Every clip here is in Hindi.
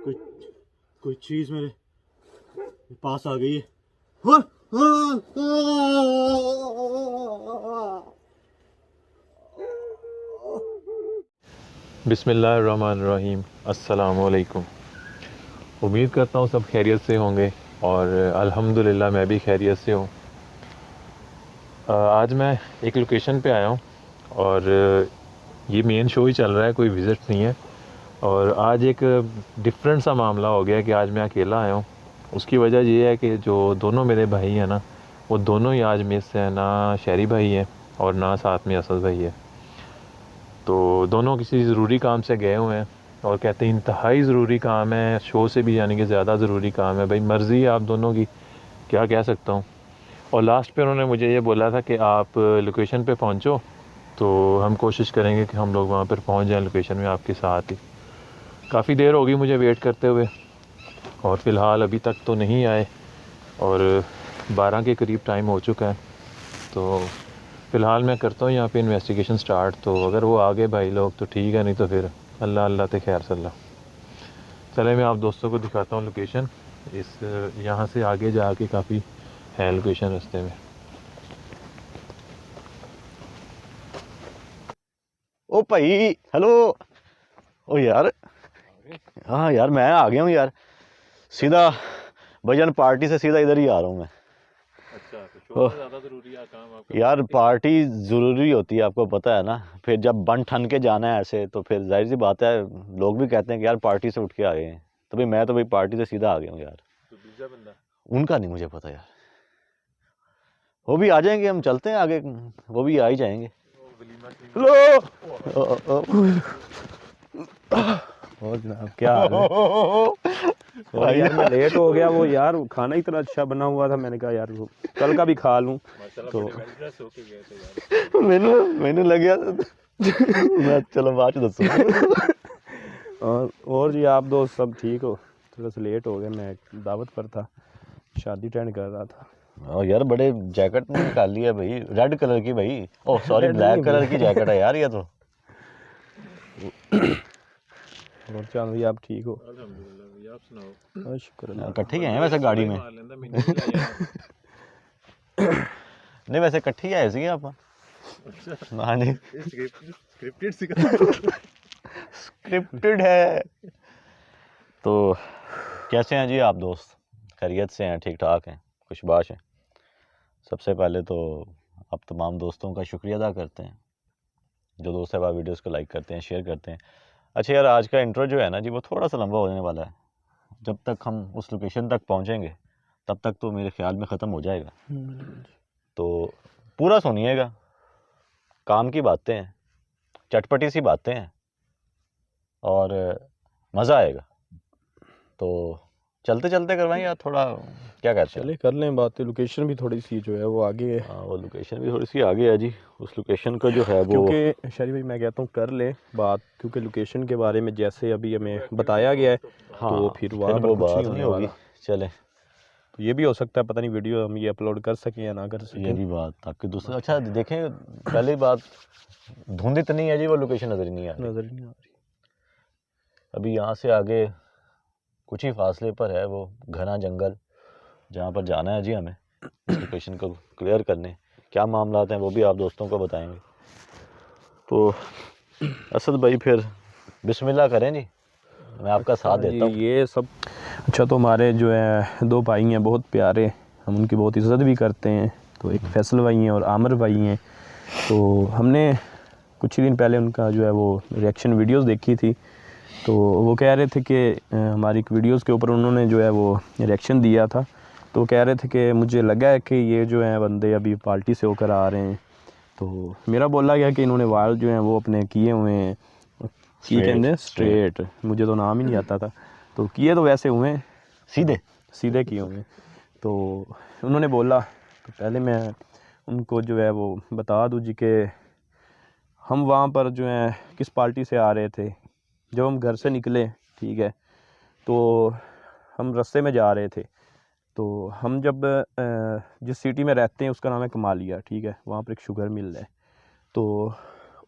कोई कोई चीज़ मेरे पास आ गई है। बिस्मिल्लाहिर्रहमानिर्रहीम। अस्सलामुअलैकुम। उम्मीद करता हूँ सब खैरियत से होंगे और अल्हम्दुलिल्लाह मैं भी खैरियत से हूँ। आज मैं एक लोकेशन पे आया हूँ और ये मेन शो ही चल रहा है, कोई विज़िट नहीं है। और आज एक डिफरेंट सा मामला हो गया कि आज मैं अकेला आया हूँ। उसकी वजह ये है कि जो दोनों मेरे भाई हैं ना, वो दोनों ही आज मिस हैं, ना शहरी भाई हैं और ना साथ में असद भाई है। तो दोनों किसी ज़रूरी काम से गए हुए हैं और कहते हैं इंतहाई ज़रूरी काम है, शो से भी यानी कि ज़्यादा ज़रूरी काम है। भाई मर्ज़ी है आप दोनों की, क्या कह सकता हूँ। और लास्ट पे उन्होंने मुझे ये बोला था कि आप लोकेशन पे पहुँचो तो हम कोशिश करेंगे कि हम लोग वहाँ पर पहुँच जाएँ लोकेशन में आपके साथ ही। काफ़ी देर हो गई मुझे वेट करते हुए और फ़िलहाल अभी तक तो नहीं आए और 12 के करीब टाइम हो चुका है। तो फ़िलहाल मैं करता हूँ यहाँ पे इन्वेस्टिगेशन स्टार्ट। तो अगर वो आ गए भाई लोग तो ठीक है, नहीं तो फिर अल्लाह अल्लाह ते खैर सल्ला। चले मैं आप दोस्तों को दिखाता हूँ लोकेशन। इस यहाँ से आगे जाके काफ़ी है लोकेशन रास्ते में। ओ भाई, हेलो। ओ यार, हाँ यार, मैं आ गया हूँ यार। सीधा भजन पार्टी से सीधा इधर ही आ रहा हूँ मैं। अच्छा, तो शो से ज़्यादा ज़रूरी है काम आपका? यार पार्टी ज़रूरी होती है, आपको पता है ना। फिर जब बन ठन के जाना है ऐसे, तो फिर जाहिर सी बात है, लोग भी कहते हैं कि यार पार्टी से उठ के आ गए हैं। तो भाई मैं तो भाई पार्टी से सीधा आ गया हूँ यार। तो दूसरा बंदा उनका नहीं मुझे पता यार, वो भी आ जाएंगे, हम चलते हैं आगे, वो भी आ ही जाएंगे। हेलो। और जनाब क्या हाल है? सॉरी यार मैं लेट हो गया। वो यार खाना इतना अच्छा बना हुआ था, मैंने कहा यार वो कल का भी खा लूं। तो मैंने लग गया मैं, चलो बाद में दसूंगा। और जी आप दोस्त सब ठीक हो? थोड़ा सा लेट हो गया, मैं दावत पर था, शादी अटेंड कर रहा था। और यार बड़े जैकेट में निकाल लिया भाई, रेड कलर की भाई। ओह सॉरी, रेड नहीं, ब्लैक कलर की जैकेट है यार ये तो। और चांद भाई आप ठीक हो? अल्हम्दुलिल्लाह भैया, आप सुनाओ। हाँ, शुक्र अल्लाह का। इकट्ठे ही आए हैं वैसे गाड़ी में। नहीं वैसे इकट्ठे ही आए थे आप? हाँ जी, स्क्रिप्टेड है। तो कैसे हैं जी आप दोस्त? खैरियत से हैं, ठीक ठाक हैं, खुशबाश हैं? सबसे पहले तो आप तमाम दोस्तों का शुक्रिया अदा करते हैं जो दोस्त साहब वीडियोस को लाइक करते हैं, शेयर करते हैं। अच्छा यार, आज का इंट्रो जो है ना जी, वो थोड़ा सा लंबा होने वाला है। जब तक हम उस लोकेशन तक पहुंचेंगे तब तक तो मेरे ख्याल में ख़त्म हो जाएगा। तो पूरा सुनिएगा। काम की बातें हैं, चटपटी सी बातें हैं और मज़ा आएगा। तो चलते चलते करवाएं या थोड़ा, क्या कहते हैं? चले कर लें बातें। लोकेशन भी थोड़ी सी जो है वो आगे है। हाँ, वो लोकेशन भी थोड़ी सी आगे है जी। उस लोकेशन का जो है वो, क्योंकि शरी भाई मैं कहता हूँ कर ले बात, क्योंकि लोकेशन के बारे में जैसे अभी हमें बताया गया है हाँ तो फिर वहाँ फिर पर वो कुछ बात नहीं नहीं होने होगी। वाला। चले, तो ये भी हो सकता है, पता नहीं वीडियो हम ये अपलोड कर सकें या ना कर ये सकें। भी बात आपकी दूसरी। अच्छा देखें, पहली बात, धुंध इतनी है जी, वो लोकेशन नज़र ही नहीं आ रही। नजर ही नहीं आ रही। अभी यहाँ से आगे कुछ ही फासले पर है वो घना जंगल, जहाँ पर जाना है जी हमें उस लोकेशन को क्लियर करने। क्या मामला हैं वो भी आप दोस्तों को बताएंगे। तो असद भाई फिर बिस्मिल्लाह करें जी, मैं आपका साथ जी देता हूँ। ये सब अच्छा। तो हमारे जो है दो भाई हैं बहुत प्यारे, हम उनकी बहुत इज़्ज़त भी करते हैं। तो एक फैसल भाई हैं और आमिर भाई हैं। तो हमने कुछ ही दिन पहले उनका जो है वो रिएक्शन वीडियोस देखी थी। तो वो कह रहे थे कि हमारी वीडियोस के ऊपर उन्होंने जो है वो रिएक्शन दिया था। तो कह रहे थे कि मुझे लगा है कि ये जो है बंदे अभी पार्टी से होकर आ रहे हैं। तो मेरा बोला गया कि इन्होंने वाल जो हैं वो अपने किए हुए हैं, की कहते हैं स्ट्रेट, मुझे तो नाम ही नहीं आता था। तो किए तो वैसे हुए हैं, सीधे सीधे किए हुए हैं। तो उन्होंने बोला, तो पहले मैं उनको जो है वो बता दूँ जी कि हम वहाँ पर जो है किस पार्टी से आ रहे थे। जब हम घर से निकले, ठीक है, तो हम रास्ते में जा रहे थे। तो हम जब जिस सिटी में रहते हैं उसका नाम है कमालिया, ठीक है, वहाँ पर एक शुगर मिल है। तो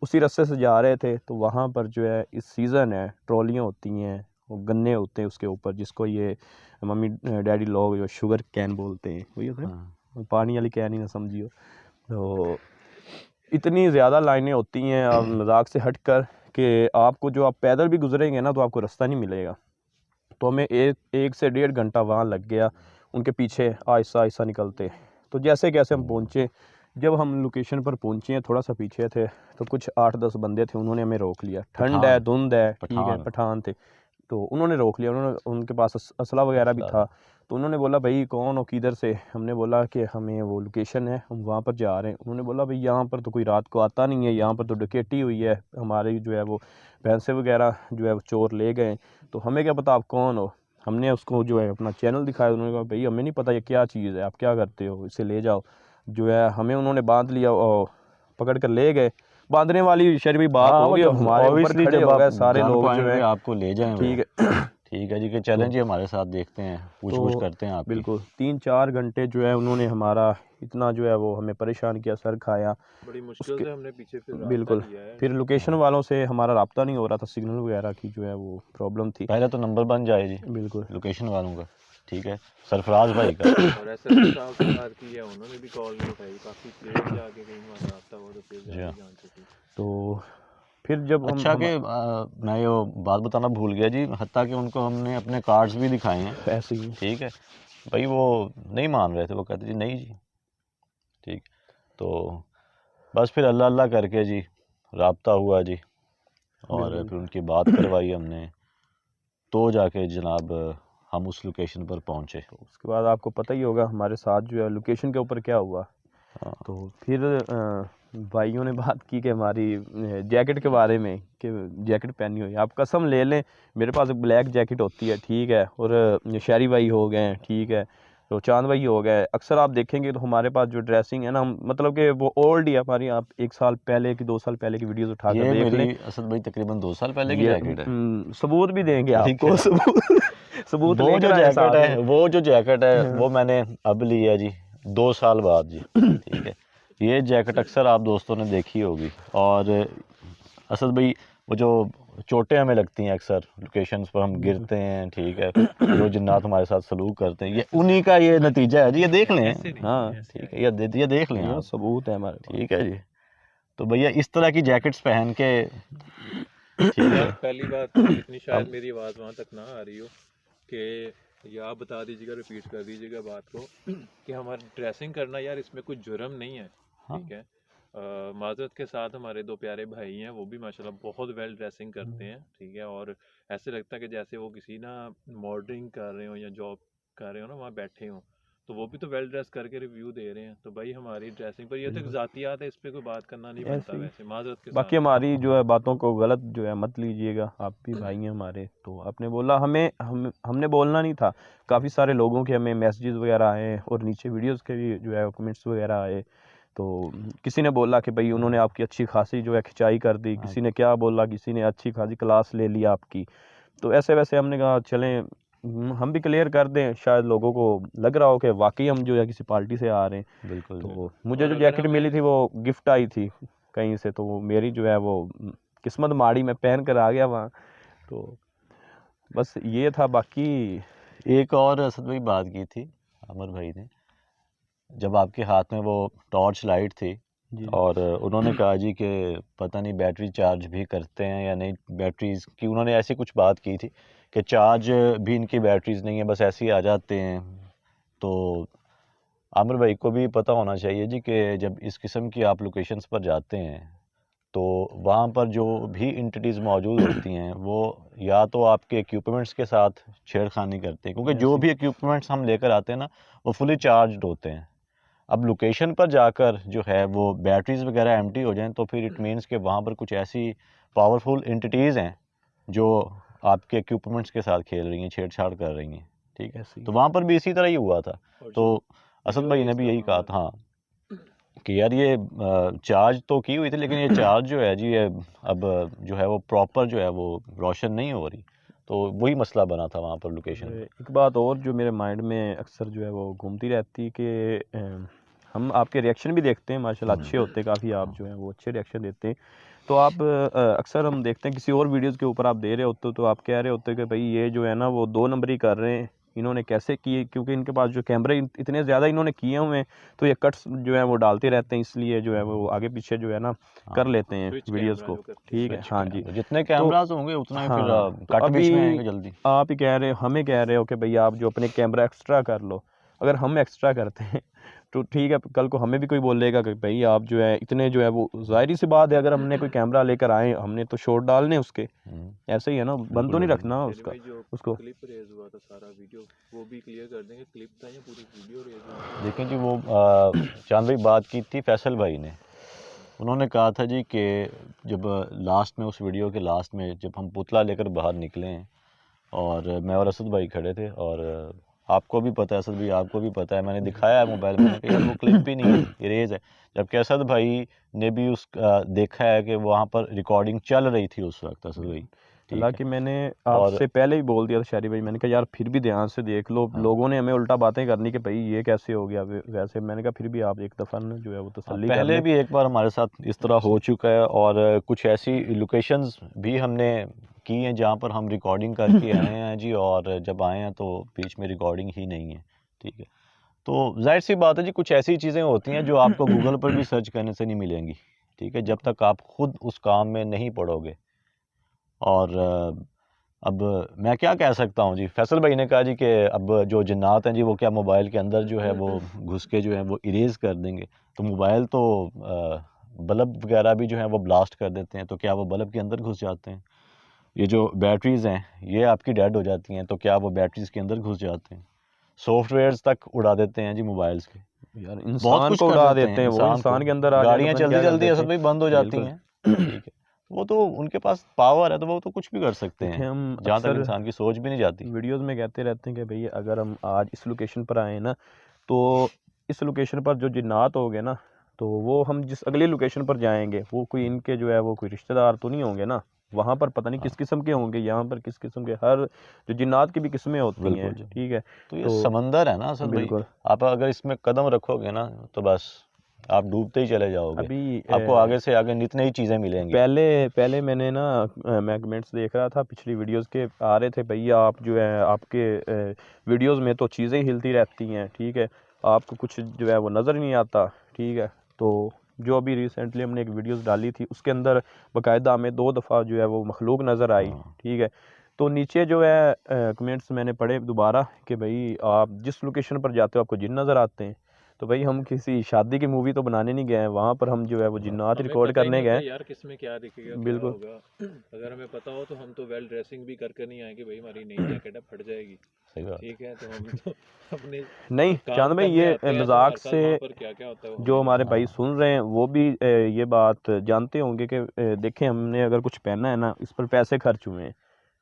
उसी रास्ते से जा रहे थे। तो वहाँ पर जो है इस सीज़न है, ट्रॉलियाँ होती हैं वो गन्ने होते हैं उसके ऊपर, जिसको ये मम्मी डैडी लोग जो शुगर कैन बोलते हैं, वही होता है हाँ। पानी वाली कैन ही ना समझियो। तो इतनी ज़्यादा लाइनें होती हैं अब मजाक से हट कर कि आपको जो आप पैदल भी गुजरेंगे ना तो आपको रास्ता नहीं मिलेगा। तो हमें एक से 1.5 घंटा वहाँ लग गया उनके पीछे आहिस्ता आहिस्ता निकलते। तो जैसे कैसे हम पहुँचे, जब हम लोकेशन पर पहुँचे हैं थोड़ा सा पीछे थे तो कुछ 8-10 बंदे थे, उन्होंने हमें रोक लिया। ठंड है, पठान धुंध है, ठीक है, पठान पठान थे। तो उन्होंने रोक लिया, उन्होंने उनके पास असला वगैरह भी था। तो उन्होंने बोला भाई कौन हो, किधर से? हमने बोला कि हमें वो लोकेशन है, हम वहाँ पर जा रहे हैं। उन्होंने बोला भाई यहाँ पर तो कोई रात को आता नहीं है, यहाँ पर तो डकैती हुई है, हमारे जो है वो भैंसे वगैरह जो है वो चोर ले गए। तो हमें क्या पता आप कौन हो। हमने उसको जो है अपना चैनल दिखाया, उन्होंने कहा भाई हमें नहीं पता ये क्या चीज़ है, आप क्या करते हो, इसे ले जाओ। जो है हमें उन्होंने बांध लिया और पकड़ कर ले गए। बांधने वाली शर्मी बात हाँ, होगी, मतलब हमारे ऊपर ऑब्वियसली खड़े जब हो आप गए सारे गन लोग जो पॉइंट है, पे आपको ले जाएं वो, ठीक है। ठीक है जी, कि चलें तो जी हमारे साथ देखते हैं, पूछ करते हैं आपकी। बिल्कुल 3-4 घंटे जो है उन्होंने हमारा इतना जो है वो हमें परेशान किया, सर खाया। बड़ी मुश्किल उसके से हमने पीछे फिर रास्ता बिल्कुल किया है। फिर लोकेशन वालों से हमारा राब्ता नहीं हो रहा था, सिग्नल वगैरह की जो है वो प्रॉब्लम थी। पहले तो नंबर बन जाए जी बिल्कुल लोकेशन वालों का, ठीक है, सरफराज भाई का। और एसएसपी साहब से बात की है, उन्होंने भी कॉल नहीं उठाई, काफ़ी देर जाके कहीं वहाँ रास्ता हुआ तो फिर जी हाँ। जाके जान सकी। तो फिर जब हम अच्छा कि मैं ये बात बताना भूल गया जी, हत्ता कि उनको हमने अपने कार्ड्स भी दिखाए हैं, ऐसे ही ठीक है भाई, वो नहीं मान रहे थे, वो कहते जी नहीं जी, ठीक। तो बस फिर अल्लाह अल्लाह करके जी राब्ता हुआ जी, और बिल्कुल। फिर उनकी बात करवाई हमने, तो जाके जनाब हम उस लोकेशन पर पहुंचे। तो उसके बाद आपको पता ही होगा हमारे साथ जो है लोकेशन के ऊपर क्या हुआ। हाँ। तो फिर भाइयों ने बात की कि हमारी जैकेट के बारे में, कि जैकेट पहनी हुई, आप कसम ले लें मेरे पास एक ब्लैक जैकेट होती है, ठीक है, और शहरी भाई हो गए, ठीक है, तो चांद भाई हो गए। अक्सर आप देखेंगे तो हमारे पास जो ड्रेसिंग है ना, मतलब कि वो ओल्ड ही है हमारी। आप 1 साल पहले की 2 साल पहले की वीडियोस उठाकर ये देख लें, मेरी असद भाई तकरीबन 2 साल पहले की ये जैकेट है, सबूत भी देंगे ठीक आपको। है। सबूत वो जो लेकर आए जैकेट साथ है, में। वो जो जैकेट है हाँ। वो मैंने अब ली है जी 2 साल बाद जी, ठीक है। ये जैकेट अक्सर आप दोस्तों ने देखी होगी। और असद भाई वो जो चोटें हमें लगती हैं अक्सर लोकेशंस पर, हम गिरते हैं, ठीक है, जो जिन्नात हमारे साथ सलूक करते हैं, ये उन्हीं का ये नतीजा है जी, ये देख लें, हाँ ठीक है, ये देख लें ये आप, सबूत है हमारे पास। ठीक है जी। तो भैया इस तरह की जैकेट्स पहन के, ठीक है, पहली बात तो इतनी शायद अब मेरी आवाज़ वहाँ तक ना आ रही हो कि या आप बता दीजिएगा, रिपीट कर दीजिएगा बात को कि हमारी ड्रेसिंग करना यार इसमें कुछ जुर्म नहीं है, हाँ। ठीक है। माजरत के साथ हमारे 2 प्यारे भाई हैं, वो भी माशाल्लाह बहुत वेल ड्रेसिंग करते हैं, ठीक है, और ऐसे लगता है कि जैसे वो किसी ना मॉडलिंग कर रहे हो या जॉब कर रहे हो ना, वहाँ बैठे हो, तो वो भी तो वेल ड्रेस करके रिव्यू दे रहे हैं। तो भाई हमारी ड्रेसिंग पर ये तो एक ज़ातियात है, इस पर कोई बात करना नहीं बनता ऐसे ही। वैसे माजरत के बाकी साथ। हमारी जो है बातों को गलत जो है मत लीजिएगा, आप भी भाई हैं हमारे। तो आपने बोला हमने बोलना नहीं था। काफ़ी सारे लोगों के हमें मैसेजेस वगैरह आए और नीचे वीडियोस के भी जो है कमेंट्स वगैरह आए। तो किसी ने बोला कि भाई उन्होंने आपकी अच्छी खासी जो है खिंचाई कर दी, किसी ने क्या बोला, किसी ने अच्छी खासी क्लास ले ली आपकी। तो ऐसे वैसे हमने कहा चलें हम भी क्लियर कर दें, शायद लोगों को लग रहा हो कि वाकई हम जो है किसी पार्टी से आ रहे हैं। बिल्कुल जी। तो मुझे और जो अगर जैकेट हमें मिली थी वो गिफ्ट आई थी कहीं से, तो वो मेरी जो है वो किस्मत माड़ी, मैं पहन कर आ गया वहाँ। तो बस ये था। बाकी एक और असद भाई बात की थी अमर भाई ने, जब आपके हाथ में वो टॉर्च लाइट थी, जी और उन्होंने कहा जी कि पता नहीं बैटरी चार्ज भी करते हैं या नहीं, बैटरीज की उन्होंने ऐसी कुछ बात की थी कि चार्ज भी इनकी बैटरीज नहीं है, बस ऐसे ही आ जाते हैं। तो आमिर भाई को भी पता होना चाहिए जी कि जब इस किस्म की आप लोकेशंस पर जाते हैं तो वहाँ पर जो भी इंटिटीज़ मौजूद होती हैं वो या तो आपके इक्विपमेंट्स के साथ छेड़खानी करते हैं, क्योंकि जो भी इक्विपमेंट्स हम लेकर आते हैं ना वो फुली चार्ज्ड होते हैं। अब लोकेशन पर जाकर जो है वो बैटरीज वगैरह एम्प्टी हो जाएं तो फिर इट मीन्स कि वहाँ पर कुछ ऐसी पावरफुल एंटिटीज़ हैं जो आपके इक्विपमेंट्स के साथ खेल रही हैं, छेड़छाड़ कर रही हैं, ठीक है। ऐसे ही। तो वहाँ पर भी इसी तरह ही हुआ था। तो असद भाई ने भी यही कहा था, हाँ, कि यार ये चार्ज तो की हुई थी लेकिन ये चार्ज जो है जी ये अब जो है वो प्रॉपर जो है वो रोशन नहीं हो रही। तो वही मसला बना था वहाँ पर लोकेशन पर। एक बात और जो मेरे माइंड में अक्सर जो है वो घूमती रहती कि हम आपके रिएक्शन भी देखते हैं, माशाल्लाह अच्छे होते हैं काफ़ी, आप जो हैं वो अच्छे रिएक्शन देते हैं। तो आप अक्सर हम देखते हैं किसी और वीडियोज़ के ऊपर आप दे रहे होते हो तो आप कह रहे होते हो कि भाई ये जो है ना वो 2 नंबरी कर रहे हैं, इन्होंने कैसे किए, क्योंकि इनके पास जो कैमरे इतने ज़्यादा इन्होंने किए हुए हैं, तो ये कट्स जो है वो डालते रहते हैं, इसलिए जो है वो आगे पीछे जो है ना कर लेते हैं स्विच वीडियोज़ कैमरा को। जो करते हैं, ठीक है, स्विच हाँ जी। जितने कैमरास होंगे उतना ही फिर हाँ, तो कट बीच में अभी आएंगे जल्दी। आप ही कह रहे हो, हमें कह रहे हो कि भई आप जो अपने कैमरा एक्स्ट्रा कर लो। अगर हम एक्स्ट्रा करते हैं तो ठीक है, कल को हमें भी कोई बोलेगा कि भई आप जो है इतने जो है वो ज़ाहिर सी बात है, अगर हमने कोई कैमरा लेकर आए, हमने तो शॉट डालने उसके। ऐसे ही है ना, बंद तो नहीं रखना चलिए उसका भाई, जो उसको। क्लिप रेज हुआ था सारा वीडियो वो भी क्लियर कर देंगे, क्लिप था या पूरी वीडियो रेज हुआ था? देखें जी, वो चांद भाई बात की थी फैसल भाई ने, उन्होंने कहा था जी कि जब लास्ट में, उस वीडियो के लास्ट में जब हम पुतला लेकर बाहर निकले हैं और मैं और असद भाई खड़े थे, और आपको भी पता है असद भाई, आपको भी पता है, मैंने दिखाया है मोबाइल में कि यार वो क्लिप ही नहीं है, इरेज है। जबकि असद भाई ने भी देखा है कि वहाँ पर रिकॉर्डिंग चल रही थी उस वक्त, असद भाई, ठीक है। हालाँकि मैंने और आपसे पहले ही बोल दिया था शारी भाई, मैंने कहा यार फिर भी ध्यान से देख लो, लोगों ने हमें उल्टा बातें करनी कि भाई ये कैसे हो गया वैसे, मैंने कहा फिर भी आप एक दफ़ा ना जो है वो तसल्ली कर पहले लें। भी एक बार हमारे साथ इस तरह हो चुका है, और कुछ ऐसी लोकेशंस भी हमने की हैं जहाँ पर हम रिकॉर्डिंग करके आए हैं जी, और जब आए हैं तो बीच में रिकॉर्डिंग ही नहीं है, ठीक है। तो जाहिर सी बात है जी, कुछ ऐसी चीज़ें होती हैं जो आपको गूगल पर भी सर्च करने से नहीं मिलेंगी, ठीक है, जब तक आप खुद उस काम में नहीं पड़ोगे। और अब मैं क्या कह सकता हूँ जी, फैसल भाई ने कहा जी कि अब जो जिन्नात हैं जी वो क्या मोबाइल के अंदर जो है वो घुस के जो है वो इरेज़ कर देंगे। तो मोबाइल तो बल्ब वगैरह भी जो है वो ब्लास्ट कर देते हैं, तो क्या वो बल्ब के अंदर घुस जाते हैं? ये जो बैटरीज़ हैं ये आपकी डेड हो जाती हैं, तो क्या वो बैटरीज़ के अंदर घुस जाते हैं? सॉफ्टवेयर्स तक उड़ा देते हैं जी मोबाइल्स के। यार बहुत इंसान कुछ को कर उड़ा देते देते हैं हैं, वो इंसान को। इंसान के अंदर आ जाए तो गाड़ियाँ पता नहीं क्या कर चलती-चलती देते असद भाई बंद हो हैं। जाती बिल्कुल। हैं, ठीक है। वो तो उनके पास पावर है, तो वो तो कुछ भी कर सकते देखें, हैं, हम जहाँ तक अक्सर इंसान की सोच भी नहीं जाती। वीडियोस में कहते रहते हैं कि भई अगर हम आज इस लोकेशन पर आए ना, तो इस लोकेशन पर जो जिन्नात होंगे ना, तो वो हम जिस अगली लोकेशन पर जाएंगे वो कोई इनके जो है वो कोई रिश्तेदार तो नहीं होंगे ना, वहाँ पर पता नहीं किस किस्म के होंगे, यहाँ पर किस किस्म के, हर जो जिन्नात की भी किस्में होती हैं, बिल्कुल जी। ठीक है। तो ये तो समंदर है ना असद भाई, बिल्कुल। आप अगर इसमें कदम रखोगे ना तो बस आप डूबते ही चले जाओगे। अभी आपको आगे से आगे नित नई चीज़ें मिलेंगी। पहले पहले मैंने ना मैं कमेंट्स देख रहा था पिछली वीडियोस के, आ रहे थे भैया आप जो है आपके वीडियोस में तो चीज़ें हिलती रहती हैं, ठीक है, आपको कुछ जो है वो नज़र नहीं आता, ठीक है। तो जो अभी रिसेंटली हमने एक वीडियोस डाली थी उसके अंदर बाकायदा हमें 2 दफ़ा जो है वो मखलूक नज़र आई, हाँ। ठीक है। तो नीचे जो है कमेंट्स मैंने पढ़े दोबारा कि भाई आप जिस लोकेशन पर जाते हो आपको जिन नज़र आते हैं। तो भाई हम किसी शादी की मूवी तो बनाने नहीं गए हैं, वहाँ पर हम जो है वो जिन्नात हमें रिकॉर्ड पता ही करने नहीं गए। होता यार किस में क्या दिखेगा, क्या बिल्कुल। होगा। अगर हमें पता हो तो हम तो वेल ड्रेसिंग भी करके नहीं आएंगे, भाई हमारी नई जैकेट है फट जाएगी, सही बात। ठीक है। तो हम तो अपने नहीं काम चांद भाई, करने ये आते हैं, तो मजाक हमारे साथ से वहाँ पर क्या क्या होता है वो जो हमें हमारे नहीं भाई सुन रहे हैं वो भी ये बात जानते होंगे कि देखें हमने अगर कुछ पहना है ना, इस पर पैसे खर्च हुए हैं,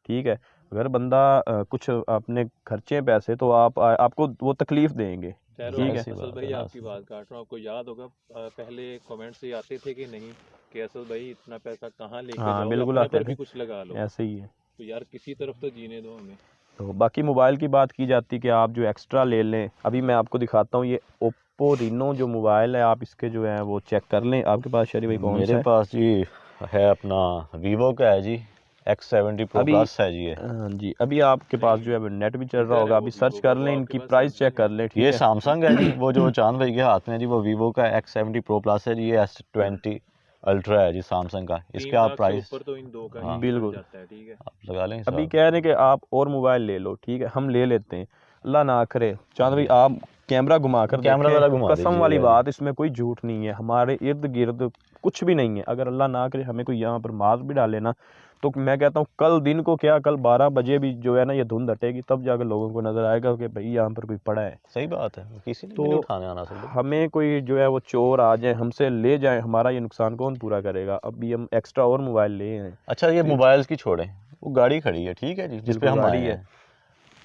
ठीक है। अगर बंदा कुछ अपने खर्चे हैं पैसे, तो आपको वो तकलीफ देंगे, खैर। ठीक है। ऐसी असल बात भाई है ना आपकी असद बात काट रहा हूँ, आपको याद होगा पहले कमेंट्स से आते थे कि नहीं कि असल भाई इतना पैसा कहाँ लेके हाँ जाओगे, बिल्कुल अपने आते पर भी थे, कुछ लगा लो। ऐसे ही है। तो यार किसी तरफ तो जीने दो हमें। तो बाकी मोबाइल की बात की जाती कि आप जो एक्स्ट्रा ले लें, अभी मैं आपको दिखाता हूँ, ये ओप्पो रीनो जो मोबाइल है, आप इसके जो है वो चेक कर लें। आपके पास शरी भाई कौन सा मेरे है? पास जी है अपना वीवो का है जी, X70 Pro अभी प्लस है जी ये। हाँ जी, अभी आपके पास जो है नेट भी चल रहा किधर है होगा, वो अभी सर्च वीवो का? कर वो लें, आपके इनकी पास प्राइस चेक सैमसंग कर है? लें, ठीक ये है। सैमसंग है जी, वो जो चांद भाई के हाथ में है जी वो वीवो का X70 Pro प्लस है जी, ये S20 अल्ट्रा है जी सैमसंग का। 3 इसका आप लाख से प्राइस ऊपर तो इन दो का हाँ ही बन बिल्कुल। जाता है, ठीक है। आप लगा लें अभी हिसाब। कह रहे हैं कि आप और मोबाइल ले लो, ठीक है, हम ले लेते हैं, अल्लाह ना करे। चांद भाई आप कैमरा घुमा कर कैमरा ज़रा देखें, घुमा कसम वाली दीजिएगा जी। बात, इसमें कोई झूठ नहीं है, हमारे इर्द गिर्द कुछ भी नहीं है। अगर अल्लाह ना करे हमें कोई यहाँ पर मार भी डाले ना, तो मैं कहता हूँ कल दिन को क्या, कल 12 बजे भी जो है ना ये धुंध हटेगी, तब जाकर लोगों को नज़र आएगा कि भाई यहाँ पर कोई पड़ा है। सही बात है, किसी ने भी तो नहीं उठाने आना सब। हमें कोई जो है वो चोर आ जाए हमसे ले जाए, हमारा ये नुकसान कौन पूरा करेगा? अभी हम एक्स्ट्रा और मोबाइल ले हैं। अच्छा ये मोबाइल्स की छोड़ें, वो गाड़ी खड़ी है, ठीक है जी, जिस पे बिल्कुल हम आए गाड़ी है। हैं,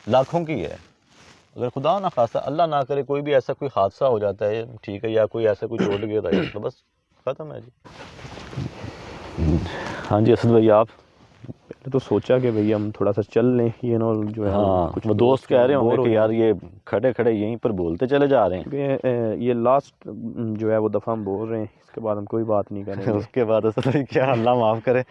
लाखों की है। अगर खुदा ना खास्ता अल्लाह ना करे कोई भी ऐसा कोई हादसा हो जाता है, ठीक है, या कोई ऐसा कोई चोट गिर है, तो बस ख़त्म है जी। हाँ जी असद भाई आप हमने तो सोचा कि भैया हम थोड़ा सा चल लें, ये ना जो है हाँ कुछ वो दोस्त कह रहे होंगे बोर हो कि यार जाएं। ये खड़े खड़े यहीं पर बोलते चले जा रहे हैं। क्योंकि ये लास्ट जो है वो दफ़ा हम बोल रहे हैं, इसके बाद हम कोई बात नहीं करेंगे। उसके बाद ऐसा तो क्या, अल्लाह माफ़ करे।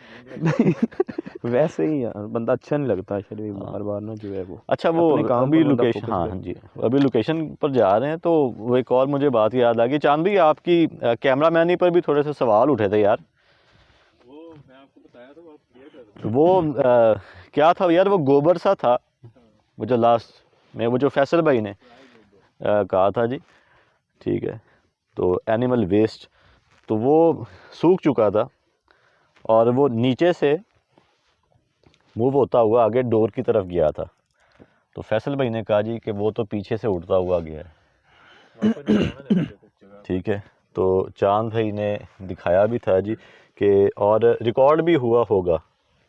वैसे ही यार बंदा अच्छा नहीं लगता शरीर बार बार ना जो है वो। अच्छा वो अपने काम अभी पर बंदा लोकेशन, फोकस हाँ करे। हाँ जी, अभी लोकेशन पर जा रहे हैं तो वो एक और मुझे बात याद आ गई। चांद भाई आपकी कैमरामैनी पर भी थोड़े से सवाल उठे थे यार। वो मैं आपको बताया था, आप क्लियर कर दो। वो क्या था यार, वो गोबर सा था, वो जो लास्ट में वो जो फैसल भाई ने कहा था जी, ठीक है, तो एनिमल वेस्ट, तो वो सूख चुका था और वो नीचे से मूव होता हुआ आगे डोर की तरफ गया था। तो फैसल भाई ने कहा जी कि वो तो पीछे से उड़ता हुआ गया है, ठीक है। तो चांद भाई ने दिखाया भी था जी कि, और रिकॉर्ड भी हुआ होगा,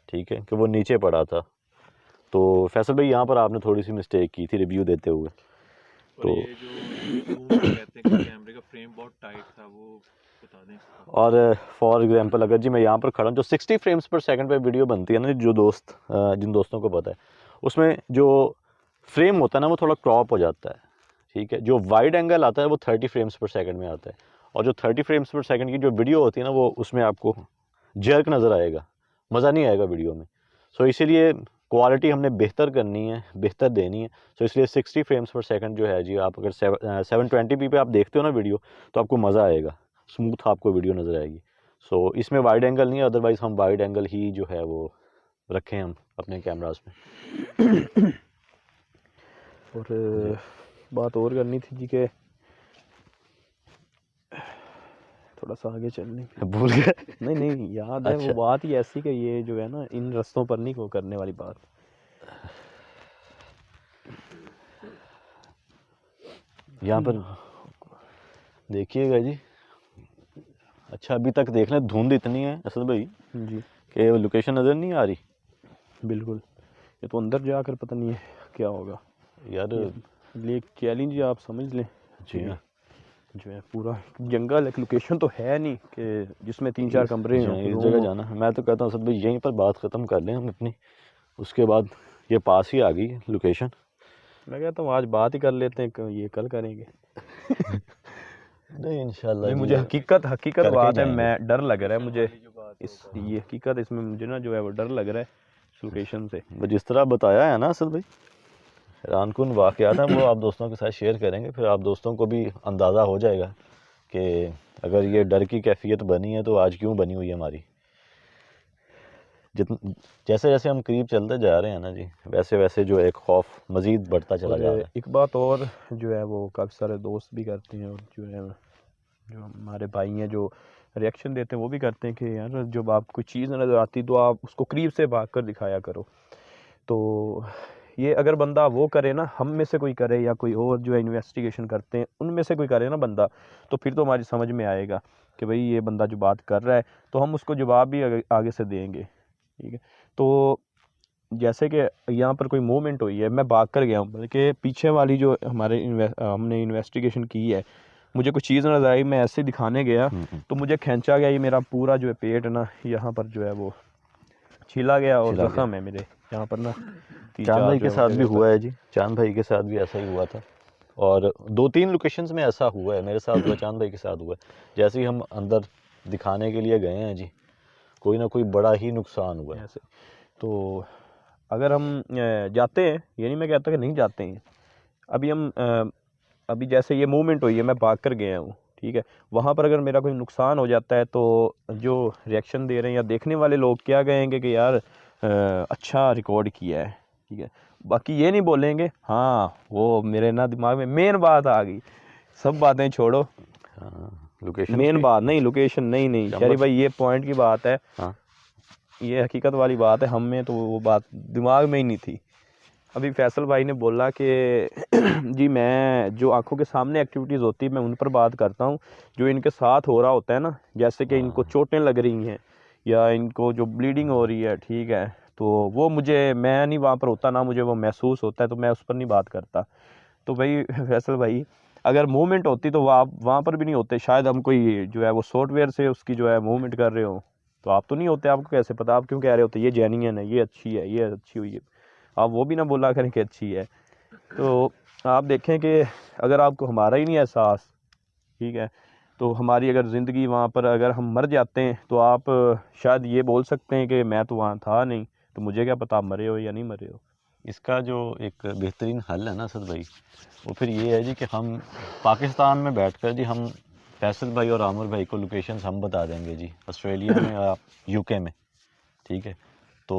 ठीक है, कि वो नीचे पड़ा था। तो फैसल भाई यहाँ पर आपने थोड़ी सी मिस्टेक की थी रिव्यू देते हुए। तो ये जो zoom कहते हैं कि कैमरे का फ्रेम बहुत टाइट था, वो बता दें इसका। और फॉर एग्जांपल अगर जी मैं यहाँ पर खड़ा हूँ, जो 60 फ्रेम्स पर सेकंड पे वीडियो बनती है ना, जो दोस्त जिन दोस्तों को पता है, उसमें जो फ्रेम होता है ना वो थोड़ा क्रॉप हो जाता है, ठीक है। जो वाइड एंगल आता है वो 30 फ्रेम्स पर सेकंड में आता है, और जो 30 फ्रेम्स पर सेकंड की जो वीडियो होती है ना, वो उसमें आपको जर्क नज़र आएगा, मज़ा नहीं आएगा वीडियो में। सो इसीलिए क्वालिटी हमने बेहतर करनी है, बेहतर देनी है। सो इसलिए 60 फ्रेम्स पर सेकंड जो है जी, आप अगर 720p पे आप देखते हो ना वीडियो, तो आपको मज़ा आएगा, स्मूथ आपको वीडियो नज़र आएगी। सो इसमें वाइड एंगल नहीं है, अदरवाइज़ हम वाइड एंगल ही जो है वो रखें हम अपने कैमरास में। और बात और करनी थी जी के थोड़ा सा आगे चलने की। भूल गए। नहीं नहीं याद है अच्छा। वो बात ही ऐसी कि ये जो है ना इन रास्तों पर नहीं को करने वाली बात। यहाँ पर देखिएगा जी, अच्छा अभी तक देख लें, धुंध इतनी है असद भाई जी कि लोकेशन नज़र नहीं आ रही। बिल्कुल, ये तो अंदर जाकर पता नहीं है क्या होगा यार ये चैलेंज आप समझ लें। जी हाँ, जो है पूरा जंगल, एक लोकेशन तो है नहीं कि जिसमें 3-4 कमरे हों। इस जगह जाना है। मैं तो कहता हूँ असद भाई यहीं पर बात ख़त्म कर लें हम अपनी, उसके बाद ये पास ही आ गई लोकेशन। मैं कहता हूँ आज बात ही कर लेते हैं, ये कल करेंगे। नहीं इंशाल्लाह नहीं जी, मुझे हकीकत करके बात है, जाएंगे। मैं डर लग रहा है मुझे ये हकीकत, इसमें मुझे ना जो है वो डर लग रहा है इस लोकेशन से। वो जिस तरह बताया है ना असद भाई, हैरानकुन वाक़यात हैं, वो आप दोस्तों के साथ शेयर करेंगे, फिर आप दोस्तों को भी अंदाज़ा हो जाएगा कि अगर ये डर की कैफियत बनी है तो आज क्यों बनी हुई है हमारी। जैसे जैसे हम करीब चलते जा रहे हैं ना जी, वैसे वैसे जो एक खौफ मज़ीद बढ़ता चला और जा रहा है। एक बात और जो है वो काफ़ी सारे दोस्त भी करते हैं, और जो है जो हमारे भाई हैं जो रिएक्शन देते हैं वो भी करते हैं कि यार जब आप कोई चीज़ नज़र आती तो आप उसको करीब से भाग कर दिखाया करो। तो ये अगर बंदा वो करे ना, हम में से कोई करे या कोई और जो है इन्वेस्टिगेशन करते हैं उनमें से कोई करे ना बंदा, तो फिर तो हमारी समझ में आएगा कि भाई ये बंदा जो बात कर रहा है तो हम उसको जवाब भी आगे से देंगे, ठीक है। तो जैसे कि यहाँ पर कोई मूवमेंट हुई है, मैं भाग कर गया हूँ, बल्कि पीछे वाली जो हमारे हमने इन्वेस्टिगेशन की है, मुझे कुछ चीज़ नज़र आई, मैं ऐसे दिखाने गया तो मुझे खींचा गया, ये मेरा पूरा जो है पेट ना यहाँ पर जो है वो छिला गया, और छिला जख्म है मेरे यहाँ पर ना। चांद भाई के साथ भी हुआ हुआ है जी, चांद भाई के साथ भी ऐसा ही हुआ था, और 2-3 लोकेशंस में ऐसा हुआ है, मेरे साथ हुआ, चांद भाई के साथ हुआ है। जैसे ही हम अंदर दिखाने के लिए गए हैं जी, कोई ना कोई बड़ा ही नुकसान हुआ है। ऐसे। तो अगर हम जाते हैं, ये नहीं मैं कहता कि नहीं जाते हैं, अभी हम अभी जैसे ये मूवमेंट हुई है, मैं भाग कर गया हूँ, ठीक है, वहाँ पर अगर मेरा कोई नुकसान हो जाता है तो जो रिएक्शन दे रहे हैं या देखने वाले लोग क्या कहेंगे कि यार अच्छा रिकॉर्ड किया है, ठीक है। बाकी ये नहीं बोलेंगे, हाँ वो मेरे ना दिमाग में मेन बात आ गई, सब बातें छोड़ो, लोकेशन मेन बात नहीं, लोकेशन नहीं शरी भाई, ये पॉइंट की बात है, हाँ ये हकीकत वाली बात है, हम में तो वो बात दिमाग में ही नहीं थी। अभी फैसल भाई ने बोला कि जी मैं जो आंखों के सामने एक्टिविटीज़ होती है मैं उन पर बात करता हूँ, जो इनके साथ हो रहा होता है ना, जैसे कि इनको चोटें लग रही हैं या इनको जो ब्लीडिंग हो रही है, ठीक है, तो वो मुझे, मैं नहीं वहाँ पर होता ना, मुझे वो महसूस होता है, तो मैं उस पर नहीं बात करता। तो भाई फैसल भाई अगर मूवमेंट होती तो वहाँ पर भी नहीं होते, शायद हम कोई जो है वो सॉफ्टवेयर से उसकी जो है मूवमेंट कर रहे हो, तो आप तो नहीं होते, आपको कैसे पता, आप क्यों कह रहे होते ये जेन्युइन है, ये अच्छी है, ये अच्छी हुई है, आप वो भी ना बोला करें कि अच्छी है। तो आप देखें कि अगर आपको हमारा ही नहीं एहसास, ठीक है, तो हमारी अगर ज़िंदगी वहाँ पर अगर हम मर जाते हैं तो आप शायद ये बोल सकते हैं कि मैं तो वहाँ था नहीं, तो मुझे क्या पता आप मरे हो या नहीं मरे हो। इसका जो एक बेहतरीन हल है ना असद भाई, वो फिर ये है जी कि हम पाकिस्तान में बैठकर जी हम फैसल भाई और आमिर भाई को लोकेशंस हम बता देंगे जी, ऑस्ट्रेलिया में या यूके में, ठीक है। तो